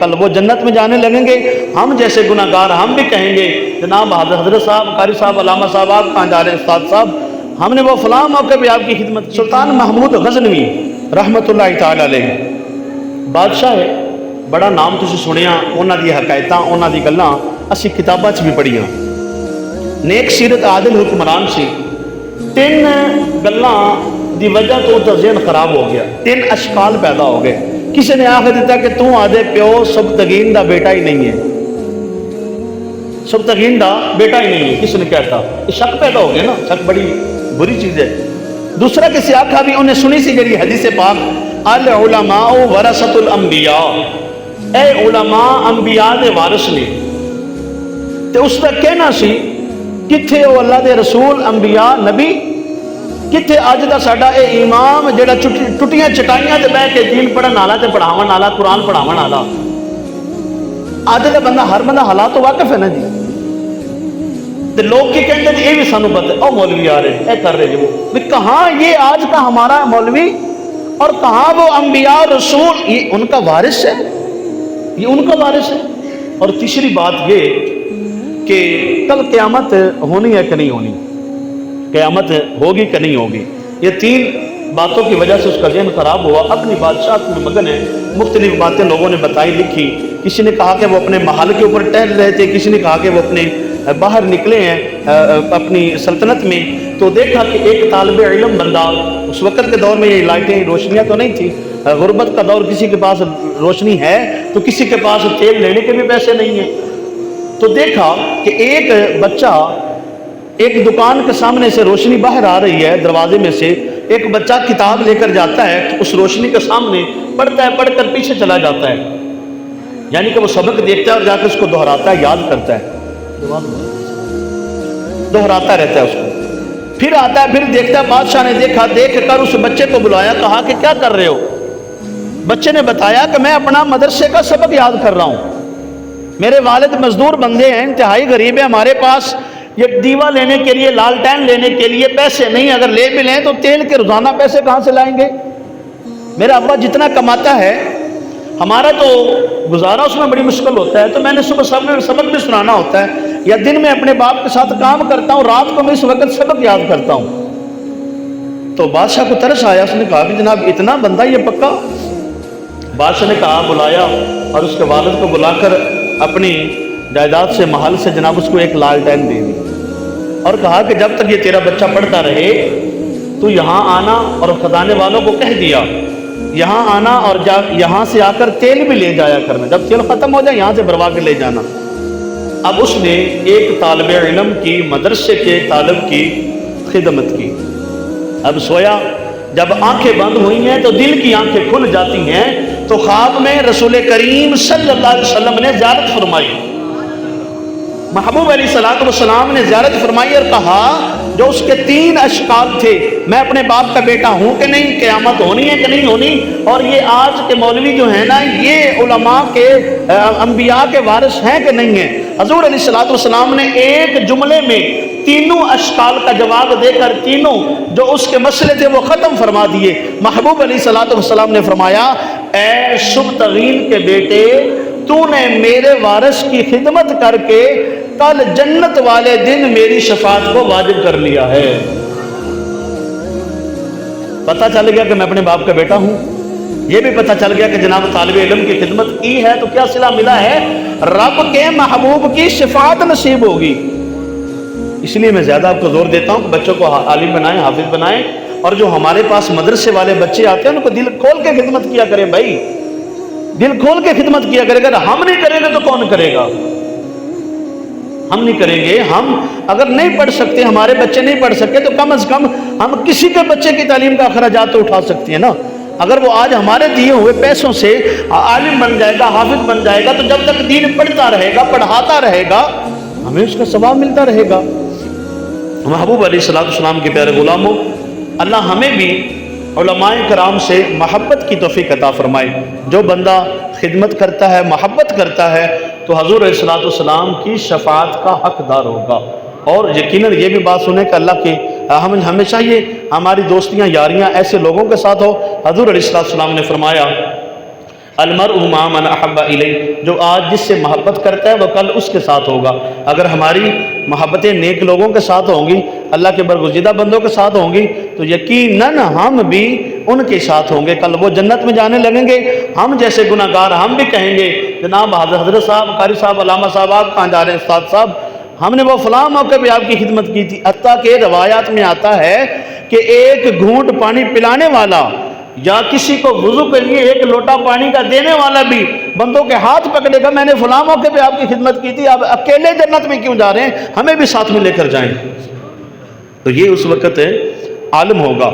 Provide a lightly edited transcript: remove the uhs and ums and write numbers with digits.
کل وہ جنت میں جانے لگیں گے، ہم جیسے گناہگار ہم بھی کہیں گے جناب حضرت صاحب، قاری صاحب، علامہ صاحب آپ کہاں جا رہے ہیں استاد صاحب، ہم نے وہ فلاں موقع پہ آپ کی خدمت کی۔ سلطان محمود غزنوی رحمت اللہ تعالی علیہ بادشاہ ہے، بڑا نام تسی سنیا، انہاں دی حکایتاں، انہاں دی گلاں اسی کتاباں چ بھی پڑھیاں۔ نیک سیرت عادل حکمران سی، تین گلاں دی وجہ تو اس کا ذہن خراب ہو گیا، تین اشکال پیدا ہو گئے۔ کسی نے آخر دیتا کہ تو آدھے پیو سبتگین دا بیٹا ہی نہیں ہے، سبتگین دا بیٹا ہی نہیں ہے، کسی نے کہتا، یہ شک پیدا ہو گیا نا، شک بڑی بری چیز ہے۔ دوسرا کسی آخا بھی انہیں سنی سی جڑی حدیث پاک العلماء ورثۃ الانبیاء، اے علماء انبیاء دے وارث نے، تے اس کا کہنا سی کتھے او اللہ دے رسول انبیاء نبی، کتھے اج دا ساڈا اے امام جڑا ٹٹیاں چٹائیاں تے بیٹھ کے دین پڑھن والا تے پڑھاون والا، قرآن پڑھاون والا۔ اج دا بندہ ہر بندہ حالات تو واقف ہے نا جی، تے لوگ کی کہتے ہیں یہ بھی سانو پتہ ہے، او مولوی آ رہے اے کر رہے جو بھی، کہاں یہ آج کا ہمارا مولوی اور کہاں وہ انبیاء رسول، یہ ان کا وارث ہے، یہ ان کا وارث ہے۔ اور تیسری بات یہ کہ کل قیامت ہونی ہے کہ نہیں ہونی، قیامت ہوگی کہ نہیں ہوگی، یہ تین باتوں کی وجہ سے اس کا ذہن خراب ہوا، اپنی بادشاہت میں مگن ہے۔ مختلف باتیں لوگوں نے بتائی لکھی، کسی نے کہا کہ وہ اپنے محل کے اوپر ٹہل رہے تھے، کسی نے کہا کہ وہ اپنے باہر نکلے ہیں اپنی سلطنت میں، تو دیکھا کہ ایک طالب علم بندہ، اس وقت کے دور میں یہ لائٹیں روشنیاں تو نہیں تھی، غربت کا دور، کسی کے پاس روشنی ہے تو کسی کے پاس تیل لینے کے بھی پیسے نہیں ہیں، تو دیکھا کہ ایک بچہ ایک دکان کے سامنے سے روشنی باہر آ رہی ہے، دروازے میں سے ایک بچہ کتاب لے کر جاتا ہے، اس روشنی کے سامنے پڑھتا ہے، پڑھ کر پیچھے چلا جاتا ہے، یعنی کہ وہ سبق دیکھتا ہے اور جا کے اس کو دہراتا ہے، یاد کرتا ہے، دہراتا رہتا ہے اس کو، پھر آتا ہے، پھر دیکھتا ہے، بادشاہ نے دیکھا، دیکھ کر اس بچے کو بلایا، کہا کہ کیا کر رہے ہو؟ بچے نے بتایا کہ میں اپنا مدرسے کا سبق یاد کر رہا ہوں، میرے والد مزدور بندے ہیں، انتہائی غریب ہیں، ہمارے پاس یہ دیوا لینے کے لیے، لالٹین لینے کے لیے پیسے نہیں، اگر لے بھی لیں تو تیل کے روزانہ پیسے کہاں سے لائیں گے؟ میرا ابا جتنا کماتا ہے ہمارا تو گزارا اس میں بڑی مشکل ہوتا ہے، تو میں نے صبح سبق بھی سنانا ہوتا ہے، یا دن میں اپنے باپ کے ساتھ کام کرتا ہوں، رات کو میں اس وقت سبق یاد کرتا ہوں۔ تو بادشاہ کو ترس آیا، اس نے کہا کہ جناب اتنا بندہ یہ پکا؟ بادشاہ نے کہا بلایا، اور اس کے والد کو بلا کر اپنی جائیداد سے، محل سے جناب اس کو ایک لالٹین دے دی، اور کہا کہ جب تک یہ تیرا بچہ پڑھتا رہے تو یہاں آنا، اور خزانے والوں کو کہہ دیا یہاں آنا، اور یہاں سے آ کر تیل بھی لے جایا کرنا، جب تیل ختم ہو جائے یہاں سے بھروا کے لے جانا۔ اب اس نے ایک طالب علم کی، مدرسے کے طالب کی خدمت کی۔ اب سویا، جب آنکھیں بند ہوئی ہیں تو دل کی آنکھیں کھل جاتی ہیں، تو خواب میں رسول کریم صلی اللہ علیہ وسلم نے زیارت فرمائی، محبوب علیہ السلام نے زیارت فرمائی اور کہا جو اس کے تین اشکال تھے، میں اپنے باپ کا بیٹا ہوں کہ نہیں، قیامت ہونی ہے کہ نہیں ہونی، اور یہ آج کے مولوی جو ہیں نا یہ علماء کے، انبیاء کے وارث ہیں کہ نہیں ہیں۔ حضور علیہ السلام نے ایک جملے میں تینوں اشکال کا جواب دے کر تینوں جو اس کے مسئلے تھے وہ ختم فرما دیے۔ محبوب علیہ السلام نے فرمایا، اے سبتغین کے بیٹے، تو نے میرے وارث کی خدمت کر کے کل جنت والے دن میری شفاعت کو واجب کر لیا ہے۔ پتہ چل گیا کہ میں اپنے باپ کا بیٹا ہوں، یہ بھی پتہ چل گیا کہ جناب طالب علم کی خدمت کی ہے تو کیا صلہ ملا ہے، رب کے محبوب کی شفاعت نصیب ہوگی۔ اس لیے میں زیادہ آپ کو زور دیتا ہوں کہ بچوں کو عالم بنائیں، حافظ بنائیں، اور جو ہمارے پاس مدرسے والے بچے آتے ہیں ان کو دل کھول کے خدمت کیا کریں، بھائی دل کھول کے خدمت کیا کرے گا۔ ہم نہیں کریں گے تو کون کرے گا؟ ہم نہیں کریں گے۔ ہم اگر نہیں پڑھ سکتے، ہمارے بچے نہیں پڑھ سکے، تو کم از کم ہم کسی کے بچے کی تعلیم کا اخراجات تو اٹھا سکتے ہیں نا۔ اگر وہ آج ہمارے دیے ہوئے پیسوں سے عالم بن جائے گا، حافظ بن جائے گا، تو جب تک دین پڑھتا رہے گا، پڑھاتا رہے گا، ہمیں اس کا ثواب ملتا رہے گا۔ محبوب علیہ السلام کے پیارے غلاموں، اللہ ہمیں بھی علماء کرام سے محبت کی توفیق عطا فرمائے۔ جو بندہ خدمت کرتا ہے، محبت کرتا ہے، تو حضور علیہ السلام کی شفاعت کا حقدار ہوگا۔ اور یقیناً یہ بھی بات سنیں کہ اللہ کے ہمیں چاہیے ہماری دوستیاں، یاریاں ایسے لوگوں کے ساتھ ہو۔ حضور علیہ السلام نے فرمایا المرء مع من احب الیہ، جو آج جس سے محبت کرتا ہے وہ کل اس کے ساتھ ہوگا۔ اگر ہماری محبتیں نیک لوگوں کے ساتھ ہوں گی، اللہ کے برگزیدہ بندوں کے ساتھ ہوں گی، تو یقیناً ہم بھی ان کے ساتھ ہوں گے۔ کل وہ جنت میں جانے لگیں گے، ہم جیسے گناہ گار ہم بھی کہیں گے جناب حضرت صاحب، قاری صاحب، علامہ صاحب، آپ کہاں جا رہے ہیں استاد صاحب، ہم نے وہ فلاں موقع پہ آپ کی خدمت کی تھی۔ حتیٰ کہ روایات میں آتا ہے کہ ایک گھونٹ پانی پلانے والا یا کسی کو وضو کے لیے ایک لوٹا پانی کا دینے والا بھی بندوں کے ہاتھ پکڑے گا، میں نے فلاں موقع پہ آپ کی خدمت کی تھی، آپ اکیلے جنت میں کیوں جا رہے ہیں، ہمیں بھی ساتھ میں لے کر جائیں۔ تو یہ اس وقت عالم ہوگا۔